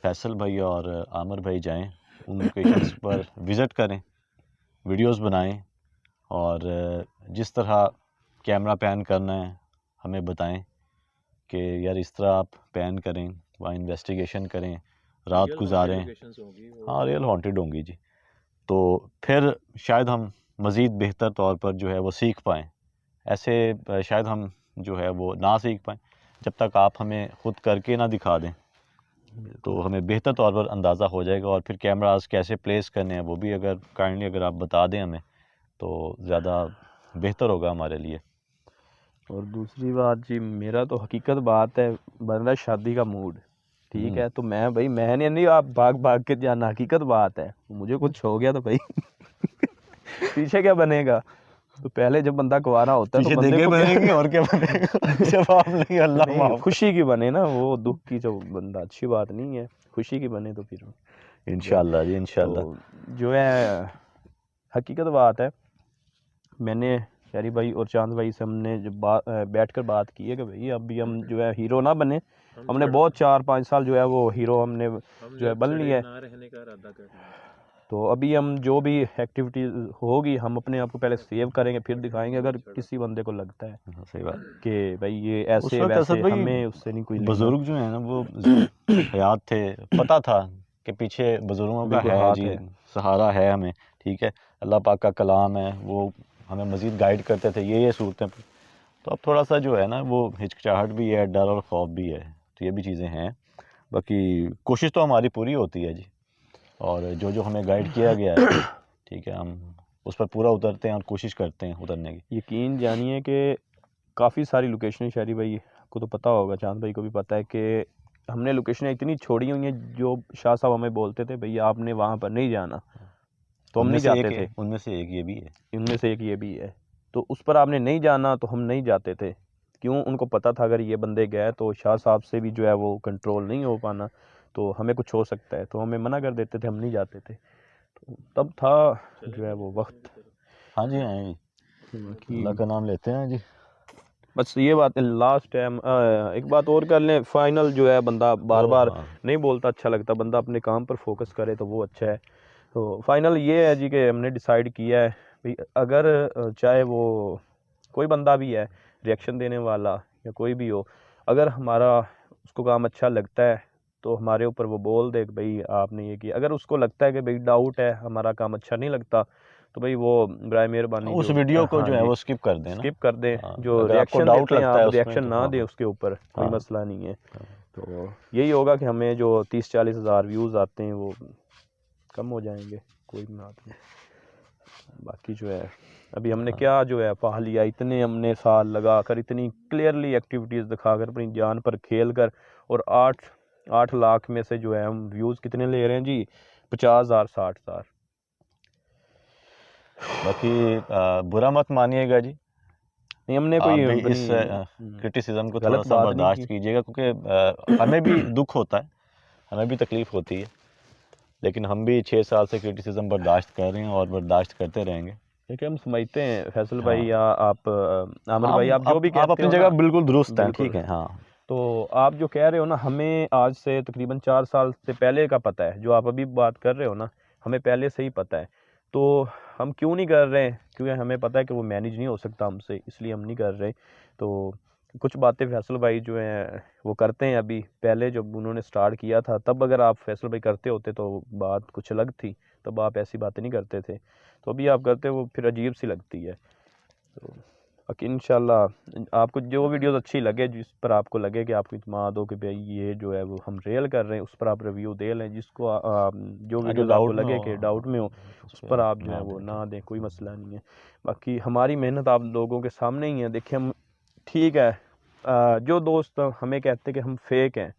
फैसल भाई और आमिर भाई जाएं, उन लोकेशंस पर विज़िट करें, वीडियोस बनाएं, और जिस तरह कैमरा पैन करना है हमें बताएं कि यार इस तरह आप पैन करें, वहाँ इन्वेस्टिगेशन करें, रात गुजारें। हाँ, रियल हॉन्टेड होंगी जी। तो फिर शायद हम मज़ीद बेहतर तौर पर जो है वो सीख पाएँ। ऐसे शायद हम जो है वो ना सीख पाएँ जब तक आप हमें ख़ुद करके ना दिखा दें, तो हमें बेहतर तौर पर अंदाज़ा हो जाएगा। और फिर कैमरास कैसे प्लेस करने हैं वो भी अगर काइंडली अगर आप बता दें हमें, तो ज़्यादा बेहतर होगा हमारे लिए। और दूसरी बात जी, मेरा तो हकीकत बात है, बन रहा है शादी का मूड, ठीक है, तो मैं भाई मैंने नहीं आप भाग भाग के जाना, हकीकत बात है, मुझे कुछ हो गया तो भाई पीछे क्या बनेगा। तो पहले जब बंदा कुंवारा होता है तो बंदे को बनेंगे और क्या बनेगा जवाब नहीं, अल्लाह नहीं, माफ। खुशी की बने ना, वो दुख की जो बंदा अच्छी बात नहीं है, खुशी की बने तो फिर इंशाल्लाह जी, इंशाल्लाह। तो जो है हकीकत बात है, मैंने शहरी भाई और चांद भाई से हमने जब बैठ कर बात की है कि भाई अभी हम जो है हीरो ना बने, हमने बहुत 4-5 साल जो है वो हीरो हमने जो है बन लिया है। तो अभी हम जो भी एक्टिविटीज़ होगी हम अपने आप को पहले सेव करेंगे, फिर दिखाएंगे। अगर किसी बंदे को लगता है सही बात कि भाई ये उस ऐसे वक्त वैसे, असद भाई हमें उससे नहीं कोई लेना। बुजुर्ग जो है ना वो हयात थे, पता था कि पीछे बुजुर्गों का बिल्कुल है हाथ जी, है। सहारा है हमें, ठीक है, अल्लाह पाक का कलाम है, वो हमें मज़ीद गाइड करते थे ये सूरतें। तो अब थोड़ा सा जो है ना वो हिचकिचाहट भी है, डर और खौफ भी है, तो ये भी चीज़ें हैं। बाकी कोशिश तो हमारी पूरी होती है जी, और जो जो हमें गाइड किया गया है, ठीक है, हम उस पर पूरा उतरते हैं और कोशिश करते हैं उतरने की। यकीन जानिए कि काफ़ी सारी लोकेशन शहरी भाई को तो पता होगा, चांद भाई को भी पता है कि हमने लोकेशन इतनी छोड़ी हुई हैं जो शाह साहब हमें बोलते थे भैया आपने वहाँ पर नहीं जाना, तो हम नहीं जाते थे। उनमें से एक ये भी है, इनमें से एक ये भी है, तो उस पर आपने नहीं जाना तो हम नहीं जाते थे। क्यों? उनको पता था अगर ये बंदे गए तो शाह साहब से भी जो है वो कंट्रोल नहीं हो पाना, तो हमें कुछ हो सकता है, तो हमें मना कर देते थे, हम नहीं जाते थे। तो तब था जो है वो वक्त। हाँ जी, हाँ जी, अल्लाह का नाम लेते हैं जी। बस ये बात है, लास्ट टाइम एक बात और कर लें, फाइनल जो है बंदा बार बार नहीं बोलता, अच्छा लगता, बंदा अपने काम पर फोकस करे तो वो अच्छा है। तो फाइनल ये है जी कि हमने डिसाइड किया है भाई, अगर चाहे वो कोई बंदा भी है रिएक्शन देने वाला या कोई भी हो, अगर हमारा उसको काम अच्छा लगता है तो हमारे ऊपर वो बोल दे कि भाई आपने ये किया। अगर उसको लगता है कि भाई डाउट है, हमारा काम अच्छा नहीं लगता, तो भाई वो बराए मेहरबानी उस जो वीडियो को हाँ जो है जी, वो स्किप कर देना, स्किप कर दें। हाँ, जो अगर आपको रिएक्शन डाउट देते हैं लगता है आप उसमें रिएक्शन तो ना हाँ, दें उसके ऊपर, कोई हाँ, मसला नहीं है। तो यही होगा कि हमें जो 30-40 हज़ार व्यूज़ आते हैं वो कम हो जाएंगे, कोई बात नहीं। बाकी जो है अभी हमने क्या जो है पा लिया, इतने हमने साल लगा कर, इतनी क्लियरली एक्टिविटीज़ दिखाकर, अपनी जान पर खेल कर, और 8 लाख में से जो है हम व्यूज़ कितने ले रहे हैं जी, 50,000 60,000। बाकी बुरा मत मानिएगा जी, नहीं हमने आप कोई भी अपनी इस क्रिटिसिज्म को थोड़ा गलत सा बात नहीं बर्दाश्त की। कीजिएगा, क्योंकि हमें भी दुख होता है, हमें भी तकलीफ़ होती है, लेकिन हम भी 6 साल से क्रिटिसिज्म बर्दाश्त कर रहे हैं और बर्दाश्त करते रहेंगे। देखिए हम समझते हैं फैसल हाँ, भाई या आप आमिर भाई, आप जो भी आप कहते अपनी हो जगह ना, बिल्कुल दुरुस्त हैं, बिल्कुल। ठीक है, हाँ। तो आप जो कह रहे हो ना, हमें आज से तकरीबन 4 साल से पहले का पता है, जो आप अभी बात कर रहे हो ना, हमें पहले से ही पता है। तो हम क्यों नहीं कर रहे हैं? क्योंकि हमें पता है कि वो मैनेज नहीं हो सकता हमसे, इसलिए हम नहीं कर रहे। तो कुछ बातें फैसल भाई जो हैं वो करते हैं अभी, पहले जब उन्होंने स्टार्ट किया था तब अगर आप फैसल भाई करते होते तो बात कुछ अलग थी, तब आप ऐसी बातें नहीं करते थे। तो अभी आप करते हो फिर अजीब सी लगती है। तो बाकी इंशाल्लाह आपको जो वीडियोस अच्छी लगे, जिस पर आपको लगे कि आपको इत्मीनान हो कि भाई ये जो है वो हम रियल कर रहे हैं, उस पर आप रिव्यू दे लें। जिसको जो वीडियोस आपको लगे कि डाउट में हो, उस पर आप जो है वो ना दें, कोई मसला नहीं है। बाकी हमारी मेहनत आप लोगों के सामने ही है। देखिए हम ठीक है, जो दोस्त हमें कहते हैं कि हम फेक हैं,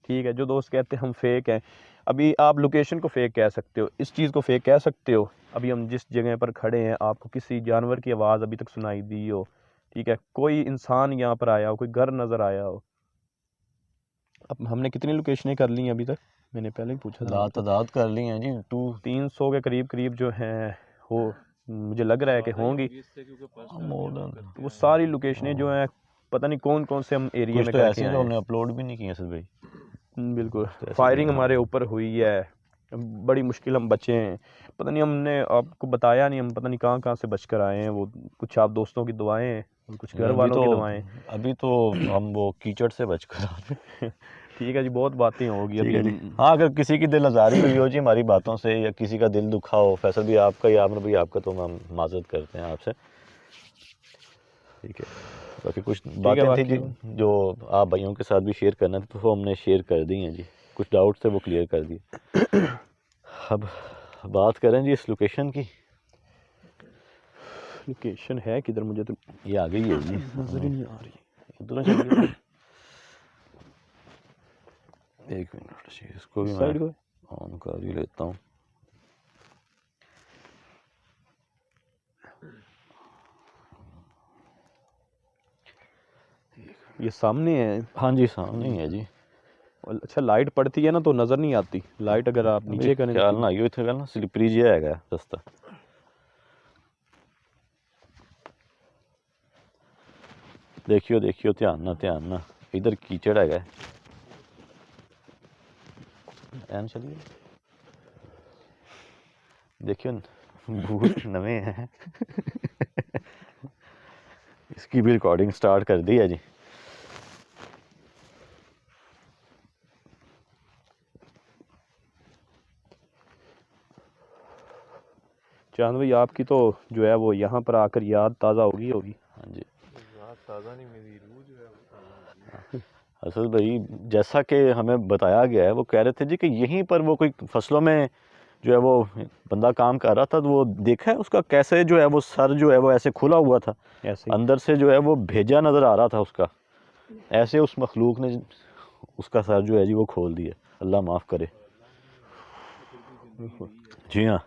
ठीक है, जो दोस्त कहते हैं हम फेक हैं, अभी आप लोकेशन को फेक कह सकते हो, इस चीज़ को फेक कह सकते हो। अभी हम जिस जगह पर खड़े हैं, आपको किसी जानवर की आवाज़ अभी तक सुनाई दी हो, ठीक है, कोई इंसान यहाँ पर आया हो, कोई घर नज़र आया हो। अब हमने कितनी लोकेशनें कर ली हैं अभी तक? मैंने पहले ही पूछा था। तादाद कर ली हैं जी 300 के करीब करीब जो हैं हो, मुझे लग रहा है कि होंगी। वो सारी लोकेशनें जो हैं, पता नहीं कौन कौन से हम एरिया कुछ में तो करके ऐसे आए हैं जो हैं। हमने अपलोड भी नहीं किए असद भाई। बिल्कुल, तो ऐसे फायरिंग भी हैं। हमारे ऊपर हुई है, बड़ी मुश्किल हम बचे हैं। पता नहीं हमने आपको बताया नहीं, हम पता नहीं कहाँ कहाँ से बच कर आए हैं। वो कुछ आप दोस्तों की दुआएं हैं और कुछ घर वालों की दुआएं। अभी तो हम वो कीचड़ से बच कर आ रहे हैं। ठीक है जी, बहुत बातें होगी ठीक अभी है जी। हाँ, अगर किसी की दिल आज़ारी हुई हो जी हमारी बातों से, या किसी का दिल दुखा हो, फैसल भी आपका या आमर भी आपका, तो हम माजरत करते हैं आपसे। ठीक है, बाकी कुछ बातें थी जी जो आप भाइयों के साथ भी शेयर करना थी, तो वो हमने शेयर कर दी हैं जी। कुछ डाउट थे वो क्लियर कर दिए। अब बात करें जी इस लोकेशन की। लोकेशन है किधर, मुझे तो ये आ गई है जी, नजर ही नहीं आ रही। इधर चलिए। एक मिनट जी, इसको भी इस मैं साइड को ऑन कर ही लेता हूँ। ये सामने है। हाँ जी, सामने ही है जी। और अच्छा, लाइट पड़ती है ना तो नज़र नहीं आती। लाइट अगर आप नीचे करें ख्याल ना आइयो, इतने ना स्लिपरी जिहा है रास्ता। देखियो देखियो, ध्यान ना, इधर कीचड़ है। एन चलिए, देखियो बूट नवे हैं। इसकी भी रिकॉर्डिंग स्टार्ट कर दी है जी। चांद भाई, आपकी तो जो है वो यहाँ पर आकर याद ताज़ा होगी। हाँ जी, याद ताज़ा नहीं, मेरी रूह जो है वो ताज़ा होगी। असल भाई जैसा कि हमें बताया गया है, वो कह रहे थे जी कि यहीं पर वो कोई फसलों में जो है वो बंदा काम कर रहा था, तो वो देखा है उसका कैसे जो है वो सर जो है वो ऐसे खुला हुआ था, ऐसे अंदर से जो है वो भेजा नज़र आ रहा था उसका। ऐसे उस मखलूक ने उसका सर जो है जी वो खोल दिया, अल्लाह माफ़ करे। जी हाँ,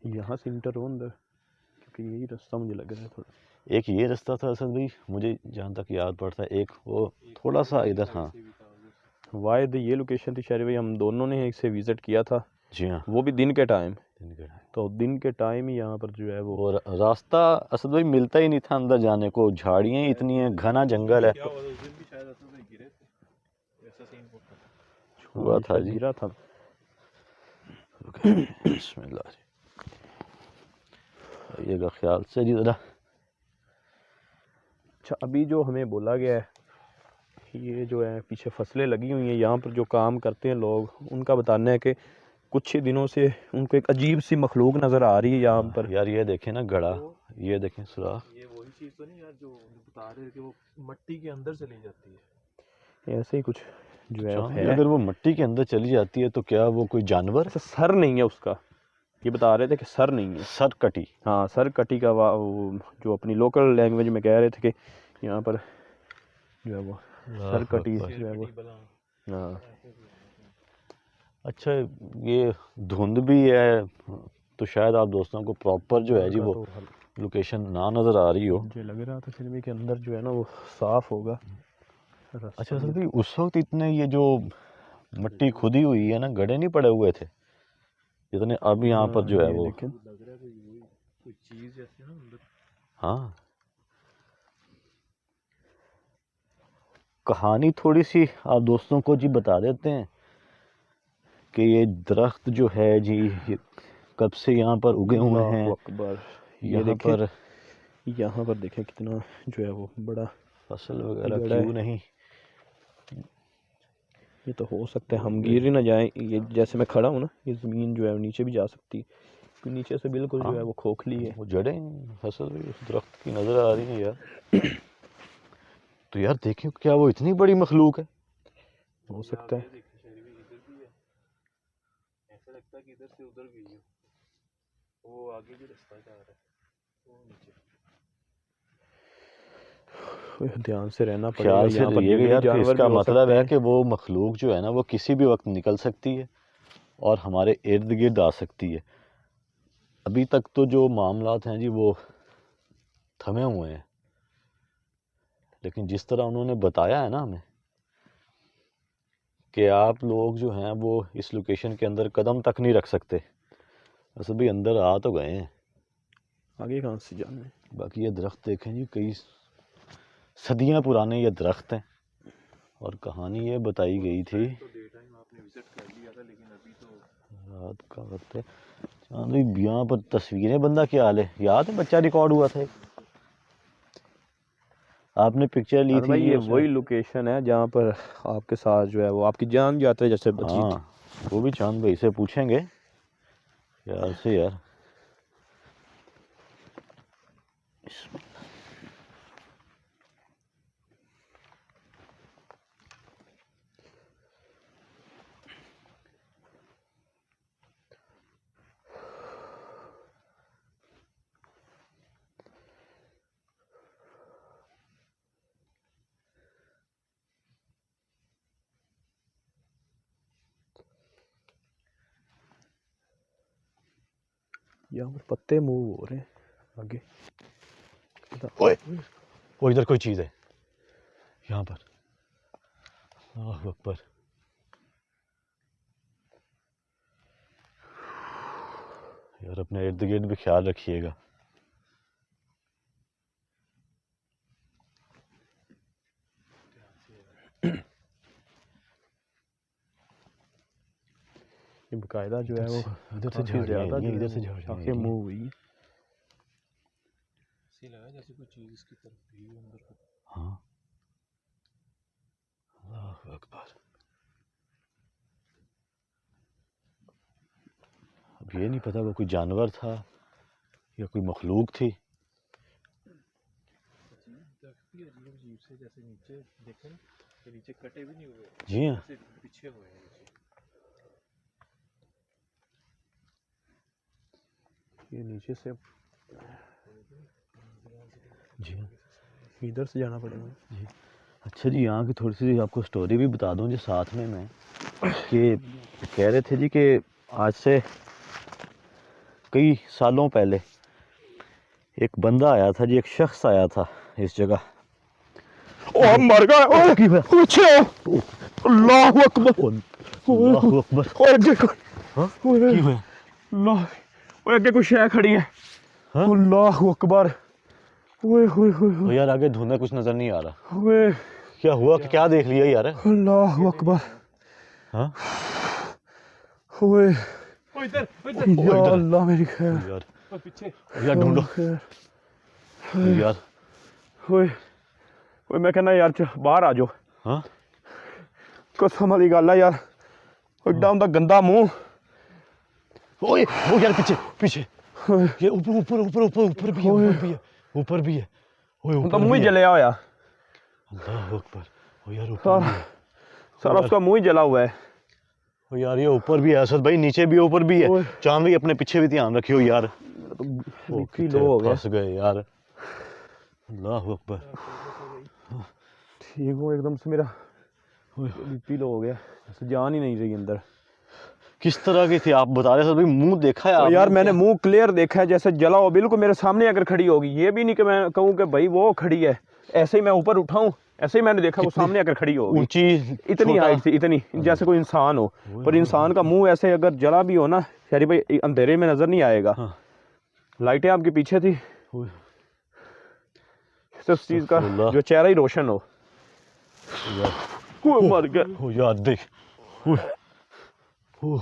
यहाँ से इंटर हो अंदर, क्योंकि यही रास्ता मुझे लग रहा है थोड़ा। एक ये रास्ता था असल भाई, मुझे जहाँ तक याद पड़ता है, एक वो थोड़ा सा इधर। हाँ वायद ये लोकेशन थी शायद भाई, हम दोनों ने इसे विज़िट किया था। जी हाँ, वो भी दिन के टाइम। दिन के टाइम। तो दिन के टाइम ही यहाँ पर जो है वो और रास्ता असद भाई मिलता ही नहीं था अंदर जाने को, झाड़ियाँ ही इतनी हैं, घना जंगल है। हुआ था जी, गिरा था। बिस्मिल्लाह जी, आइएगा ख्याल से जी ज़रा। अच्छा, अभी जो हमें बोला गया है, ये जो है पीछे फसलें लगी हुई हैं, यहाँ पर जो काम करते हैं लोग, उनका बताना है कि कुछ ही दिनों से उनको एक अजीब सी मखलूक नज़र आ रही है यहाँ पर। यार ये देखें ना गड़ा, ये देखें सुराख। ये वही चीज़ तो नहीं यार जो बता रहे थे कि वो मट्टी के अंदर चली जाती है। ऐसे ही कुछ जो है चांद, अगर वो मिट्टी के अंदर चली जाती है तो क्या वो कोई जानवर? अच्छा, सर नहीं है उसका, ये बता रहे थे कि सर नहीं है। सर कटी। हाँ, सर कटी का वो जो अपनी लोकल लैंग्वेज में कह रहे थे कि यहाँ पर जो है वो सर कटी जो है वो। हाँ, अच्छा, ये धुंध भी है तो शायद आप दोस्तों को प्रॉपर जो है जी वो लोकेशन ना नज़र आ रही हो। मुझे लग रहा था फिर भी कि अंदर जो है ना वो साफ होगा। अच्छा सर भाई, उस वक्त इतने ये जो मिट्टी खुदी हुई है ना, गड्ढे नहीं पड़े हुए थे जितने अब यहाँ पर जो है वो। लेकिन कोई चीज़ जैसी ना अंदर। हाँ, कहानी थोड़ी सी आप दोस्तों को जी बता देते हैं कि ये दरख्त जो है जी, ये कब से यहाँ पर उगे हुए हैं। अल्लाहु अकबर, ये यहाँ पर देखें कितना जो है वो बड़ा फसल वगैरह क्यों नहीं। ये तो हो सकता है हम गिर ही ना जाएं। ये जैसे मैं खड़ा हूँ ना, ये ज़मीन जो है नीचे भी जा सकती है, क्योंकि नीचे से बिल्कुल जो है वो खोखली है। वो जड़ें फसल भी उस दरख्त की नज़र आ रही हैं यार। तो यार देखिए, क्या वो इतनी बड़ी मखलूक है? हो सकता है। ऐसा लगता है कि इधर से उधर गई हो, वो आगे भी रास्ता जा रहा है, वो नीचे। ध्यान से रहना पड़ेगा। ख्याल से यहाँ पर रहिएगा जंगली यार, कि जानवर इसका भी हो मतलब सकते है हैं। कि वो मखलूक जो है ना वो किसी भी वक्त निकल सकती है और हमारे इर्द गिर्द आ सकती है। अभी तक तो जो मामलात हैं जी वो थमे हुए हैं, लेकिन जिस तरह उन्होंने बताया है ना हमें कि आप लोग जो हैं वो इस लोकेशन के अंदर कदम तक नहीं रख सकते, बस अभी अंदर आ तो गए हैं, आगे कहाँ से जाना है? बाकी ये दरख्त देखें जी, कई सदियां पुराने ये दरख्त हैं और कहानी ये बताई गई थी। रात का वक्त है, चांद यहाँ पर तस्वीरें बंदा क्या हाल है, याद है बच्चा रिकॉर्ड हुआ था एक? आपने पिक्चर ली थी भाई जी ये उसमें? वही लोकेशन है जहाँ पर आपके साथ जो है वो आपकी जान जाते है जैसे बची थी। हाँ, वो भी चांद भाई से पूछेंगे यार से यार। यहाँ पर पत्ते मूव हो रहे हैं आगे। ओए, वो इधर कोई चीज़ है यहाँ पर। अल्लाह अकबर। यार अपने इर्द गिर्द भी ख्याल रखिएगा। ये बकायदा जो है वो इधर से काफी ज्यादा जो इधर है से वो झाड़ियाँ शाखें हैं। मूव हुई। जैसे कोई चीज इसकी तरफ भी अंदर। हाँ, अल्लाह अकबर। अब ये नहीं पता वो कोई जानवर था या कोई मखलूक थी। अजीब से जैसे नीचे देखें ना, तो नीचे कटे भी नहीं हुए, जी हाँ, ऐसे पीछे हुए हैं नीचे। ये नीचे से जी हाँ। इधर से जाना पड़ेगा जी अच्छा जी, यहाँ की थोड़ी सी आपको स्टोरी भी बता दूँ जी साथ में मैं, कि कह रहे थे जी कि आज से कई सालों पहले एक बंदा आया था जी, एक शख्स आया था इस जगह। ओ मर गया पीछे अल्लाह अकबर अल्लाह अकबर। ओए अगे हाँ? की हुआ? अल्लाह ओए अगे कोई शय खड़ी है। हाँ? अल्लाह अकबर। ओए होए होए तो यार आगे धुंधला कुछ नजर नहीं आ रहा, ओए क्या हुआ, क्या देख लिया यार? अल्लाह अकबर। हाँ? ओए इधर या अल्लाह मेरी खैर। यार पीछे यार ढूंढो यार। ओए ओए मैं कहना यार बाहर आ जाओ। हाँ? कसम वाली गल है यार, एडा उनका गंदा मुंह। ओए वो यार पीछे पीछे, ये ऊपर ऊपर ऊपर ऊपर ऊपर भी है, ऊपर भी है, ऊपर भी है। ओए उनका ऊपर मुंह ही भी है। जलिया होया अल्लाह अकबर। ओ यार ऊपर भी है। सारा, उसका मुंह ही जला हुआ है। ओ यार ये ऊपर भी है असद भाई, नीचे भी ऊपर भी है। ओए। चांद भाई अपने पीछे भी ध्यान रखियो यार। तो ओ बीपी कितने लो हो गया। फंस गए यार। अल्लाह अकबर। ठीक हूँ एकदम से, मेरा बीपी लो हो गया, जान ही नहीं रही अंदर। किस तरह की थी आप बता रहे थे भाई? मुंह देखा है तो आपने? यार मैंने मुंह क्लियर देखा है, जैसे जला हो बिल्कुल मेरे सामने अगर खड़ी होगी। ये भी नहीं कि मैं कहूँ कि भाई वो खड़ी है, ऐसे ही मैं ऊपर उठाऊं, ऐसे ही मैंने देखा वो सामने अगर खड़ी होगी। ऊंची इतनी छोटा? हाइट थी, इतनी जैसे कोई इंसान हो, पर इंसान का मुंह ऐसे अगर जला भी हो ना शहरी भाई, अंधेरे में नजर नहीं आएगा। हाँ। लाइटें आपके पीछे थी, ओए, उस चीज का अस्तगफुरुल्लाह। जो चेहरा ही रोशन हो। यार वो मर गया। ओ यार देख। ओए, ओ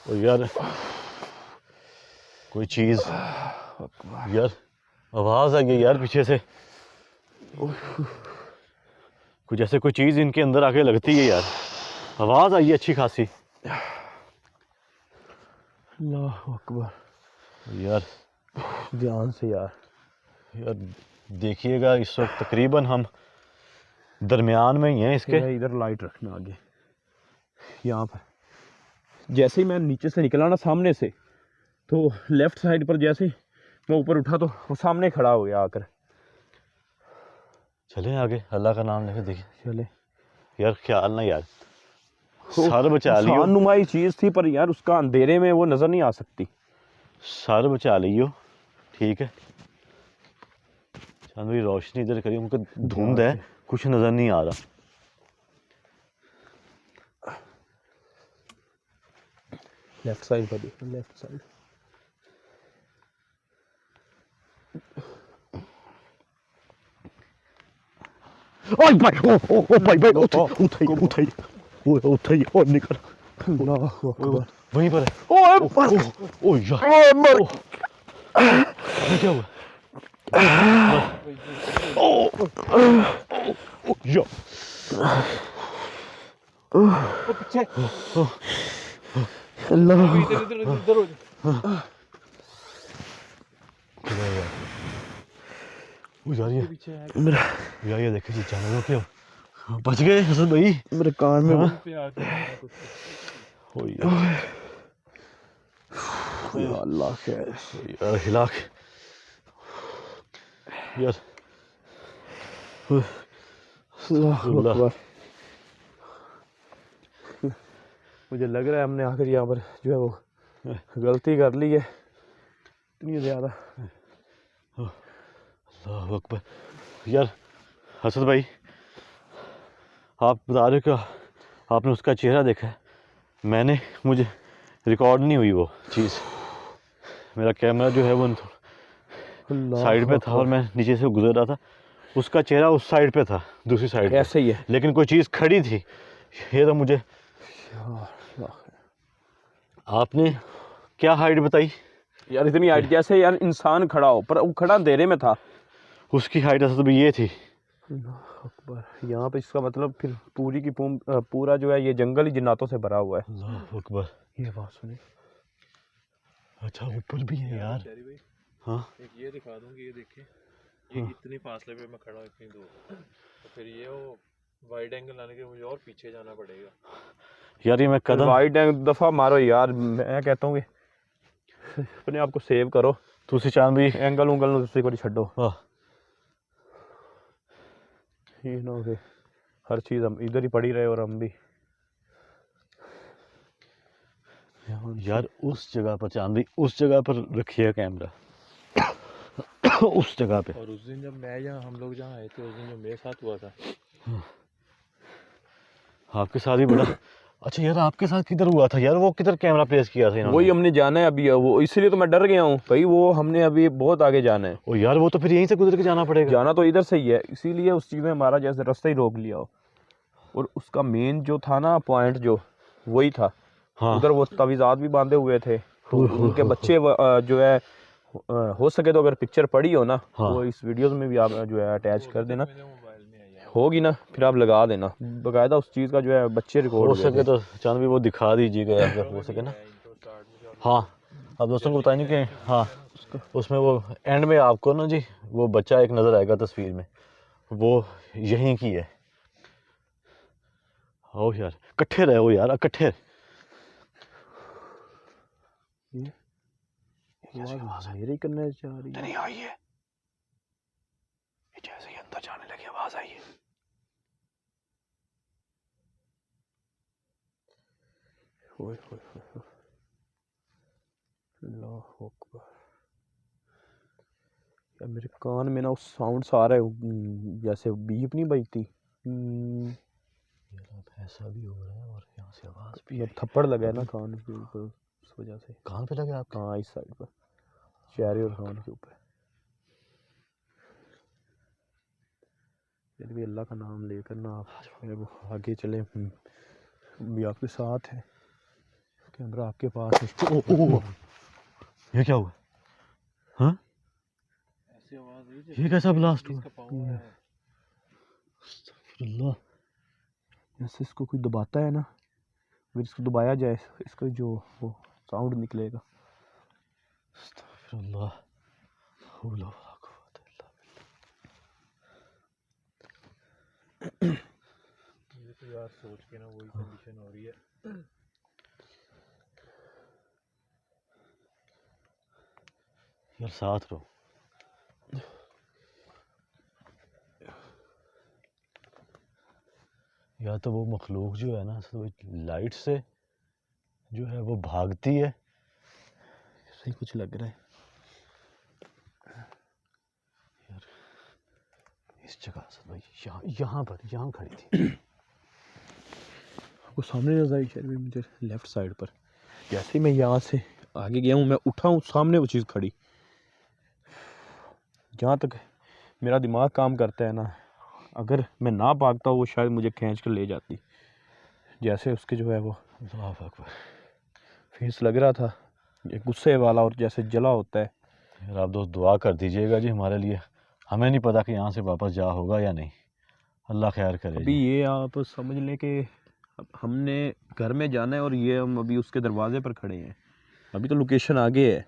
ओ यार कोई चीज, यार आवाज आ गई यार पीछे से, कुछ जैसे कोई चीज इनके अंदर आके लगती है यार। आवाज आई है अच्छी खासी। अल्लाह अकबर। यार ध्यान से यार। यार देखिएगा, इस वक्त तकरीबन हम दरमियान में ही हैं इसके। इधर लाइट रखना आगे, यहाँ पर जैसे ही मैं नीचे से निकला ना सामने से, तो लेफ्ट साइड पर जैसे ही मैं ऊपर उठा तो वो सामने खड़ा हो गया आकर। चले आगे, अल्लाह का नाम लेके देखिए। चले यार ख्याल ना यार, सर बचा लियो, नुमाई चीज थी पर यार उसका अंधेरे में वो नजर नहीं आ सकती। सर बचा लियो, ठीक है। चांद भाई रोशनी इधर करिए, उनको धुंध है, कुछ नजर नहीं आ रहा। लेफ्ट साइड पर देखो, लेफ्ट साइड। ओए भाई, ओ भाई भाई, उठाई और निकल। अल्लाह अकबर। वहीं पर है। ओ यार, ये क्या हुआ? ओ यार, पीछे अल्लाह। इधर इधर हो जा। ओ यार ये पीछे है मेरा यार, ये देखिए जानवरों के बच गए हसन भाई। मेरे कान में पे आके ओ यार, या अल्लाह खैर। यार हिला के यार, अल्लाह अकबर। मुझे लग रहा है हमने आखिर यहाँ पर जो है वो गलती कर ली है इतनी ज़्यादा। अल्लाह अकबर। यार हसन भाई, आप बता रहे हो कि आपने उसका चेहरा देखा है, मैंने, मुझे रिकॉर्ड नहीं हुई वो चीज़। मेरा कैमरा जो है वो साइड पे था और मैं नीचे से गुजर रहा था, उसका चेहरा उस साइड पे था, दूसरी साइड पे, ऐसे ही है। लेकिन कोई चीज़ खड़ी थी। ये तो मुझे आपने क्या हाइट बताई? यार इतनी हाइट जैसे यार इंसान खड़ा हो, पर वो खड़ा अंधेरे में था। उसकी हाइट असल में ये थी। अकबर। यहाँ पे इसका मतलब फिर पूरी की पूरा जो है ये जंगल ही जिन्नातों से भरा हुआ है। अल्लाह अकबर। ये बात सुनी। अच्छा ऊपर भी है यार। हाँ एक ये दिखा दूंगी, ये देखें, ये इतनी फासले पे मैं खड़ा हूँ, इतनी दूर, तो फिर ये वो वाइड एंगल लाने के लिए मुझे और पीछे जाना पड़ेगा। यार ये मैं कदम वाइड दफा मारो यार, मैं कहता हूँ कि अपने आप को सेव करो। तुसी चांद भी एंगल उंगल दूसरी को छो। वाह, ये ना कि हर चीज़ हम इधर ही पड़ी रहे और हम भी यार उस जगह पर चांद भी, उस जगह पर रखिए कैमरा उस जगह पे। और उस दिन जब मैं यहाँ, हम लोग जहाँ आए थे, उस दिन जो मेरे साथ हुआ था, आपके साथ ही बड़ा। अच्छा यार आपके साथ किधर हुआ था यार, वो किधर कैमरा प्लेस किया था इन्होंने? वही हमने जाना है अभी, वो इसलिए तो मैं डर गया हूँ भाई, वो हमने अभी बहुत आगे जाना है। ओ यार वो तो फिर यहीं से गुजर के जाना पड़ेगा। जाना तो इधर से ही है, इसीलिए उस चीज़ में हमारा जैसे रास्ता ही रोक लिया हो। और उसका मेन जो था ना पॉइंट, जो वही था। हाँ उधर वो तवीज़ात भी बांधे हुए थे, तो उनके बच्चे जो है हो सके तो अगर पिक्चर पड़ी हो ना, हाँ। वो इस वीडियोस में भी आप जो है अटैच कर देना, मेरे मोबाइल में है यार। होगी ना, फिर आप लगा देना बकायदा उस चीज़ का जो है बच्चे रिकॉर्ड हो हुए सके थे। तो चांद भी वो दिखा दीजिएगा अगर हो सके ना। इंट्रो स्टार्ट में जो हाँ आप दोस्तों को बताएंगे कि हाँ उसमें वो एंड में आपको ना जी वो बच्चा एक नज़र आएगा तस्वीर में, वो यहीं की है। ओ यार कट्ठे रहे हो यार, कट्ठे। मेरे ही करने जा रही है। नहीं आई है, जैसे ही अंदर जाने लगी आवाज आई है। ओए होए होए, अल्लाह अकबर। यार मेरे कान में ना उस साउंड आ रहा है, जैसे बीप नहीं बजती। यार अब ऐसा भी हो रहा है और यहाँ से आवाज भी जब थप्पड़ लगा है ना कान के ऊपर, उस वजह से। कहाँ पे लगे आपके? हाँ इस साइड पर, चेहरे और कान के ऊपर। फिर भी अल्लाह का नाम लेकर ना आप जो है वो आगे चले। भी आपके साथ है, कैमरा आपके पास है। ओ ये क्या हुआ? हाँ ऐसी आवाज हुई जैसे ये कैसा ब्लास्ट हुआ? इसका पाँव है। अल्लाह, जैसे इसको कोई दबाता है ना, अगर इसको दबाया जाए इसका जो वो साउंड निकलेगा। अस्तगफिरुल्लाह, हौला वला कुव्वता इल्ला बिल्लाह। ये तो यार सोच के ना वही कंडीशन हो रही है। यार साथ रहो। तो वो मखलूक जो है ना, तो लाइट से जो है वो भागती है। सही कुछ लग रहा है यार इस जगह से भाई, यहाँ खड़ी थी। आपको सामने नजर आई शायद मुझे लेफ्ट साइड पर। जैसे ही मैं यहाँ से आगे गया हूँ, मैं उठा हूँ, सामने वो चीज़ खड़ी। जहाँ तक मेरा दिमाग काम करता है ना, अगर मैं ना भागता वो शायद मुझे खींच कर ले जाती। जैसे उसके जो है वो फेस लग रहा था ये गुस्से वाला, और जैसे जला होता है। यार आप दोस्त दुआ कर दीजिएगा जी हमारे लिए। हमें नहीं पता कि यहाँ से वापस जा होगा या नहीं, अल्लाह खैर करे अभी जी। ये आप समझ लें कि हमने घर में जाना है और ये हम अभी उसके दरवाजे पर खड़े हैं। अभी तो लोकेशन आगे है।